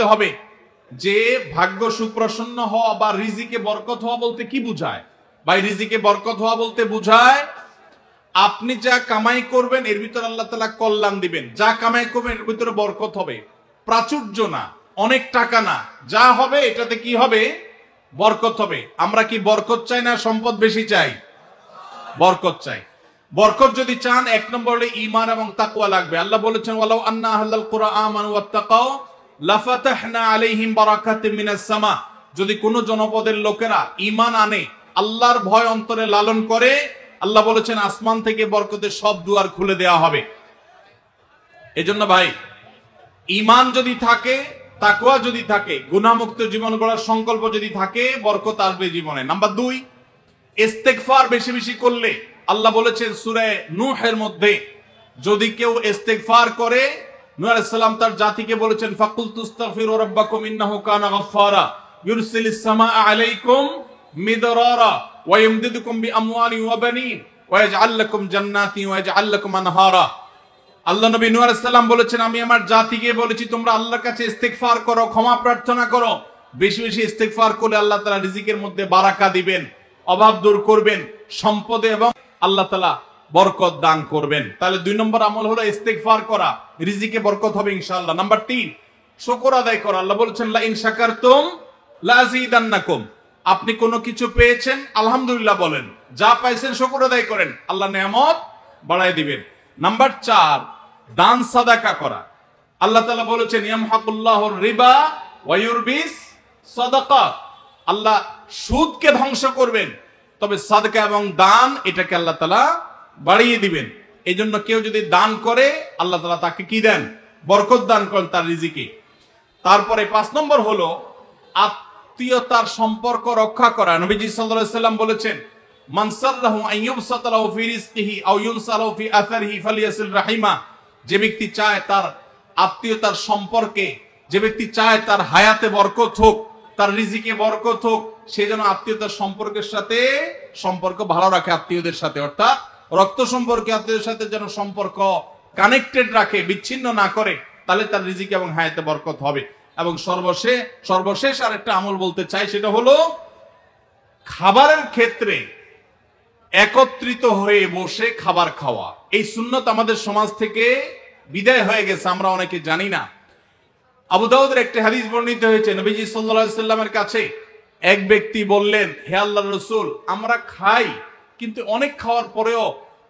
করতে হবে যে ভাগ্য সুপ্রসন্ন হওয়া বা রিজিকে বরকত হওয়া বলতে কি বোঝায়। ভাই, রিজিকে বরকত হওয়া বলতে বোঝায় আপনি যা কামাই করবেন এর ভিতরে আল্লাহ তাআলা কল্যাণ দিবেন, যা কামাই করবেন এর ভিতরে বরকত হবে। প্রাচুর্য না, অনেক টাকা না, যা হবে এটাতে কি হবে? বরকত হবে। আমরা কি বরকত চাই না সম্পদ বেশি চাই? বরকত চাই। বরকত যদি চান, এক নম্বর হলো ঈমান এবং তাকওয়া লাগবে। আল্লাহ বলেছেন ওয়ালাউ আন্না আহলাল কুরআ আমানু ওয়াত্তাকাও লাফাতাহনা আলাইহিম বারাকাতিম মিনাস সামা। যদি কোন জনপদের লোকেরা ঈমান আনে, আল্লাহর ভয় অন্তরে লালন করে, আল্লাহ বলেছেন আসমান থেকে বরকতের সব দুয়ার খুলে দেওয়া হবে। এজন্য ভাই, ঈমান যদি থাকে, তাকওয়া যদি থাকে, গুনাহমুক্ত জীবন গড়ার সংকল্প যদি থাকে, বরকত আসবে জীবনে। নাম্বার 2, ইস্তেগফার বেশি বেশি করলে, আল্লাহ বলেছেন সূরা নূহের মধ্যে, যদি কেউ ইস্তেগফার করে, নূহ আলাইহিস সালাম তার জাতিকে বলেছেন ফাকুল তুস্তাগফিরু রাব্বাকুম ইন্নাহু কানা গাফফারা ইউরসিলিস সামাআ আলাইকুম মিদরারা ওয়া ইমদিদুকুম বিআমওয়ালিন ওয়া বানিন ওয়া ইয়াজআল লাকুম জান্নাতিন ওয়া ইয়াজআল লাকুম আনহারা। আল্লাহ নবী নূহ আলাইহিস সালাম বলেছেন, আমি আমার জাতিকে বলেছি তোমরা আল্লাহর কাছে ইস্তেগফার করো, ক্ষমা প্রার্থনা করো। বেশি বেশি ইস্তেগফার করলে আল্লাহ তাআলা রিজিকের মধ্যে বারাকা দিবেন, অভাব দূর করবেন, সম্পদে এবং আল্লাহ তাআলা বরকত দান করবেন। তাহলে 2 নম্বর আমল হলো ইস্তেগফার করা, রিজিকে বরকত হবে ইনশাআল্লাহ। নাম্বার 3, শুকর আদায় করা। আল্লাহ বলেছেন লা ইন শাকারতুম লাযিদান্নাকুম। আপনি কোনো কিছু পেয়েছেন, আলহামদুলিল্লাহ বলেন, যা পাইছেন শুকর আদায় করেন, আল্লাহ নেয়ামত বাড়ায় দিবেন। নাম্বার 4, দান সাদাকা করা। আল্লাহ তাআলা বলেছেন ইয়ামহাকুল্লাহুর রিবা ওয়া ইউরবিস সাদাকাত। আল্লাহ সুদকে ধ্বংস করবেন, তবে সাদকা এবং দান এটাকে আল্লাহ তাআলা বাড়িয়ে দিবেন। এই জন্য কেউ যদি দান করে, আল্লাহ তাআলা তাকে কি দেন? বরকত দান করেন তার রিজিকে। তারপরে 5 নম্বর হলো আত্মীয়তার সম্পর্ক রক্ষা করা। নবীজি সাল্লাল্লাহু আলাইহি সাল্লাম বলেছেন মান সাররাহু আন ইউবসাতা লাহু ফি রিজকিহি আও ইউনসালাহু ফি আসারিহি ফালিয়াসিল রাহিমা। যে ব্যক্তি চায় তার আত্মীয়তার সম্পর্কে, যে ব্যক্তি চায় তার হায়াতে বরকত হোক, তার রিজিকে বরকত হোক, সে যেন আত্মীয়তার সম্পর্কের সাথে সম্পর্ক ভালো রাখে, আত্মীয়দের সাথে, অর্থাৎ রক্ত সম্পর্কে আত্মীয়দের সাথে যেন সম্পর্ক কানেক্টেড রাখে, বিচ্ছিন্ন না করে, তাহলে তার রিজিকে এবং হায়াতে বরকত হবে। এবং সর্বশেষ আরেকটা আমল বলতে চাই, সেটা হলো খাবারের ক্ষেত্রে একত্রিত হয়ে বসে খাবার খাওয়া। এই সুন্নত আমাদের সমাজ থেকে বিদায় হয়ে গেছে, আমরা অনেকে জানি না। আবু দাউদের একটা হাদিস বর্ণিত হয়েছে, নবীজি সাল্লাল্লাহু আলাইহি সাল্লামের কাছে এক ব্যক্তি বললেন, হে আল্লাহর রাসূল, আমরা খাই কিন্তু অনেক খাওয়ার পরেও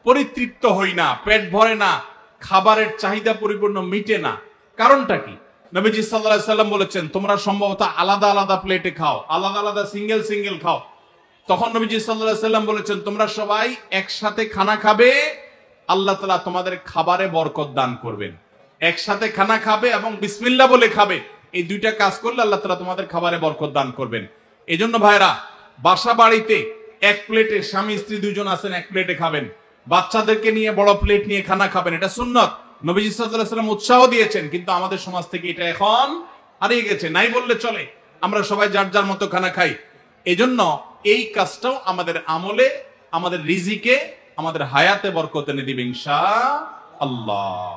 পরিতৃপ্ত হই না, পেট ভরে না, খাবারের চাহিদা পরিপূর্ণ মিটে না, কারণটা কি? নবীজি সাল্লাল্লাহু আলাইহি সাল্লাম বলেছেন তোমরা সম্ভবত আলাদা আলাদা প্লেটে খাও, আলাদা আলাদা সিঙ্গেল খাও। তখন নবীজি সাল্লাল্লাহু আলাইহি সাল্লাম বলেছেন তোমরা সবাই একসাথে খানা খাবে, আল্লাহ তাআলা তোমাদের খাবারে বরকত দান করবেন। একসাথে খানা খাবে এবং বিসমিল্লাহ বলে খাবে, এই 2টা কাজ করলে আল্লাহ তাআলা তোমাদের খাবারে বরকত দান করবেন। এজন্য ভাইরা, বাসা বাড়িতে এক প্লেটে, স্বামী স্ত্রী 2 জন আছেন, এক প্লেটে খাবেন। বাচ্চাদেরকে নিয়ে বড় প্লেট নিয়ে খানা খাবেন, এটা সুন্নত। নবীজি সাল্লাল্লাহু আলাইহি ওয়াসাল্লাম উৎসাহ দিয়েছেন, কিন্তু আমাদের সমাজ থেকে এটা এখন হারিয়ে গেছে, নাই বললে চলে। আমরা সবাই যার যার মতো খানা খাই। এজন্য এই কাজটাও আমাদের আমলে, আমাদের রিজিকে, আমাদের হায়াতে বরকত এনে দিবে ইনশাআল্লাহ।